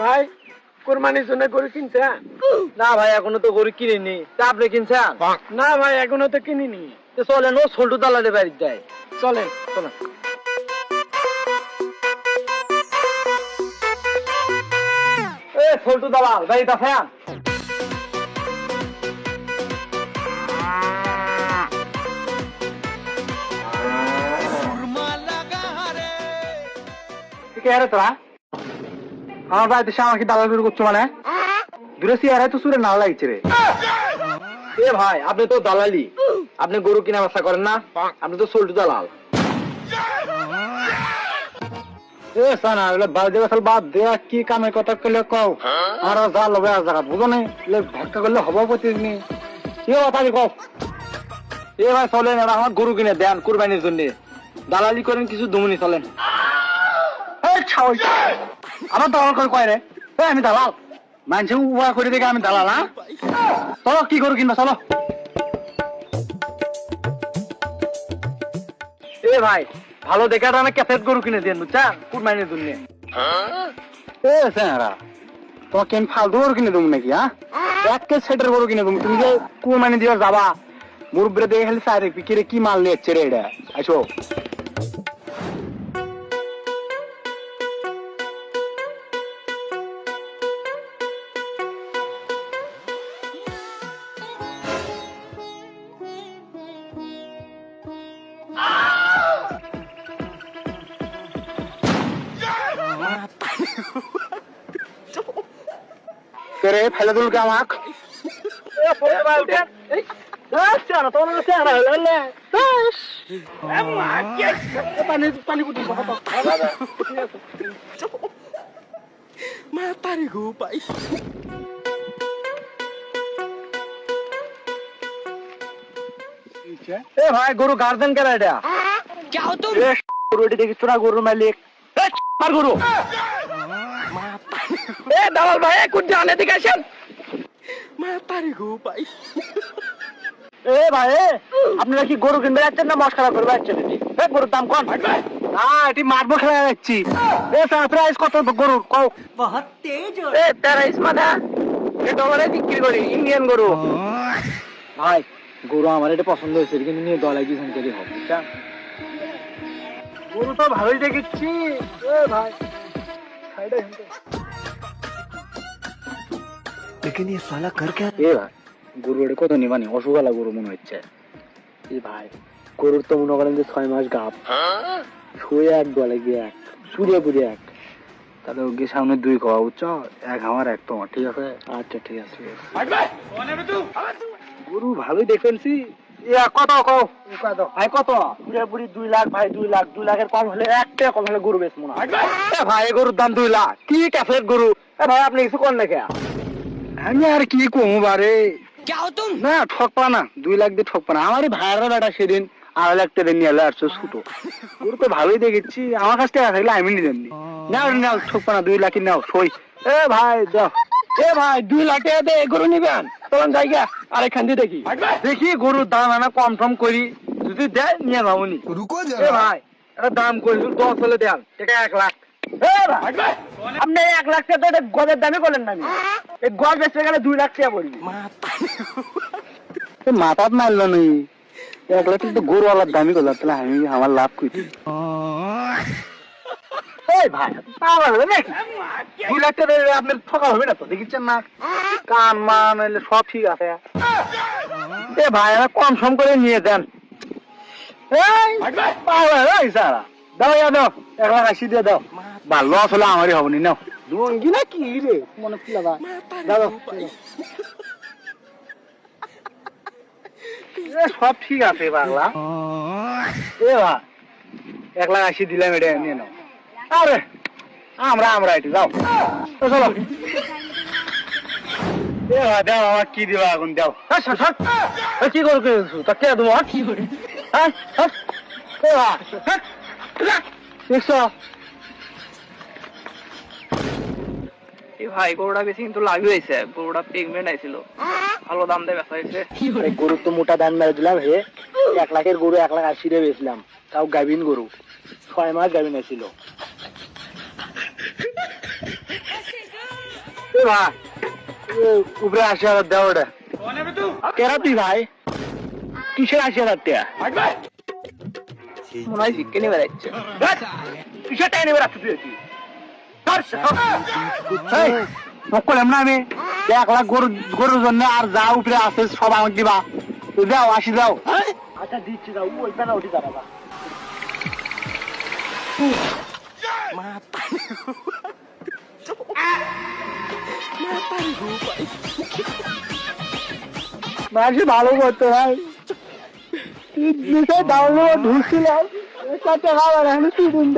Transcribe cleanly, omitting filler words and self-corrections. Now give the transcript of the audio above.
ভাই কুরবানির জন্য গরু কিনছেন? না ভাই এখনো তো গরু কিনিনি। তা আপনি কিনছেন? না ভাই এখনো তো কিনিনি। তো চলেন ও ছোট দালালের বাড়িতে যাই। চলেন। চলেন। এ ছোট দালাল বাড়িতে আছেন? কে রে তোরা? আমার বাড়িতে এসে আমাকে দালাল বের করছো মানে? দূরে চেয়ারে তো সুরে না লাগছে রে। এ ভাই আপনি তো দালালি, আপনি গরু কিনা ব্যবসা করেন না? আপনি তো ছোট দালাল। এ সানা এগুলো বাজে কথা বাদ দে, কি কামের কথা কইলে কও। আর যা লবে জায়গা বুঝো না, ধাক্কা করলে হবো প্রতিদিন। কি কথা কও? এ ভাই চলেন, আর আমার গরু কিনে দেন কুরবানির জন্য। দালালি করেন কিছু দুমুনি চলেন। আমার দালাল করে কয় রে? আমি দালাল? মানুষ উয়া করে দেখে আমি দালাল? না চলো কি গরু কিনবা চলো। এ ভাই ভালো দেখে না ক্যাফেট গরু কিনে দেন বুঝছেন কুরবানির জন্য। এ স্যারা তোমাকে আমি ফালতু গরু কিনে দেবো নাকি? এক কে সেটের গরু কিনে দেবো। তুমি যে কুরবানি দিয়ে যাবা মুরব্বীরা দেখে খালি সারে পিকিরে কি মাল নিচ্ছে রে এটা। আসো রে ফেলে দুল কে আমাক ভাই গরু গার্জেন কেন এটা? গরু এটি দেখিস না গরুর মালিক গরু। এ দালাল ভাই কোন জানে দিকে আসেন। এ ভাই আপনারা কি গরু কিনবে যাচ্ছেন না মস্করা করবে যাচ্ছেন? গরুর দাম কম না, এটি মারবো খেলা যাচ্ছি। প্রাইস কত গরুর কও? এ তারা ইসমাদা এটা বলে বিক্রি করি ইন্ডিয়ান গরু। ভাই গরু আমার এটা পছন্দ হয়েছে কিন্তু নিয়ে দলাই দিয়েছেন কেটে হবে। গরু তো ভালোই দেখেছি। ভাই लेकिन ये साला कर क्या? এ ভাই গরু এটা কত নিবানি? অসুখালা গরু মনে হচ্ছে। এ ভাই গরুর তো মনে করেন যে 6 মাস গাপ শুয়ে এক গলে গিয়ে এক সুরে পুরে এক, তাহলে ওকে সামনে 2 খাওয়া উচ্চ এক আমার এক তোমার। ঠিক আছে আচ্ছা ঠিক আছে। গরু ভালোই দেখেছি। কত কও ভাই কত? পুরে পুরি 2 লাখ ভাই 2 লাখ 2 লাখের কম হলে একটা কম হলে গরু বেশ মনে হয়। ভাই গরুর দাম 2 লাখ কি ক্যাফেট গরু? ভাই আপনি কিছু করেন না কে? আমি আর কি কমু বারে না ঠকপা না 2 লাখ দিয়ে ঠকপা না। আমারই ভাইয়ের বেটা সেদিন 2.5 লাখ টাকা নিয়ে এলো 800 ছুটো গরু তো ভালোই দেখেছি। আমার কাছ থেকে থাকলে আমি নিয়ে যাবনি। নাও নাও ঠকপা না 2 লাখই নাও সই। এ ভাই দাও। এ ভাই 2 লাখ টাকা দিয়ে গরু নিবেন? তখন জায়গা আরেকখান দিয়ে দেখি দেখি গরুর দাম আনা কম টম করি, যদি দেয় নিয়ে যাবনি। रुको এ जरा। ভাই এটা দাম করি 10 হলে দেন এটা 1 লাখ। আপনি 1 লাখ টাকা তো গজের দামে করলেন না? এই গজ বেচতে গেলে 2 লাখ টাকা পড়বি। মাথাত মারল নই 1 লাখ তো গরুওয়ালার দামই করলাম, তাহলে আমি আমার লাভ করি। এই ভাই পাওয়া যাবে নাকি? 2 লাখ টাকা আপনার ঠকা হবে না তো? দেখিচ্ছেন না কান মান সব ঠিক আছে। এ ভাই আমার কম সম করে নিয়ে দেন। দাও দাও 1 লাখ 80 দিয়ে দাও। ভালো আসলে আমারই হবনি নাও। লুঙ্গি না কি রে মনে খুলা দাও সব ঠিক আছে পাগলা। এ ভাই 1 লাখ 80 দিলাম এটা নিয়ে নাও। আরে আমরা এটি যাও চলো। এ ভাই দাও আমার কি দিবা এখন দাও। কি করছো তা কে দেবো? কি করে দেখছো? ভাই গরুটা বেশি কিন্তু লাভই হয়েছে। গরুটা প্রেগনেন্ট আইছিল, ভালো দাম দিয়ে বেচা হয়েছে। গরু তো মোটা দাম মেরে দিলাম হে। 1 লাখের গরু 1 লাখ 80 দিয়ে বেচলাম, তাও গাভিন গরু 6 মাস গাভিন আছিল। ভাই উপরে 80,000 দেওয়া ওটা কেরা তুই ভাই কিসের 80,000 টাকা মনে হয় চিকেনই বেড়াচ্ছে। কিসের টাকা নেবে রাখতে তুই করলাম না আমি 1 লাখ গরুর জন্য আর যা উপরে আছে সব আমাকে দিবা যাও 80 দাও আচ্ছা দিচ্ছি দাও ওই পেনাল্টি দাঁড়াবা মাঝে ভালো করতো ভাই ডাউনলোড ঢুকছিলাম 1 টাকা খাবার আমি 3 দিন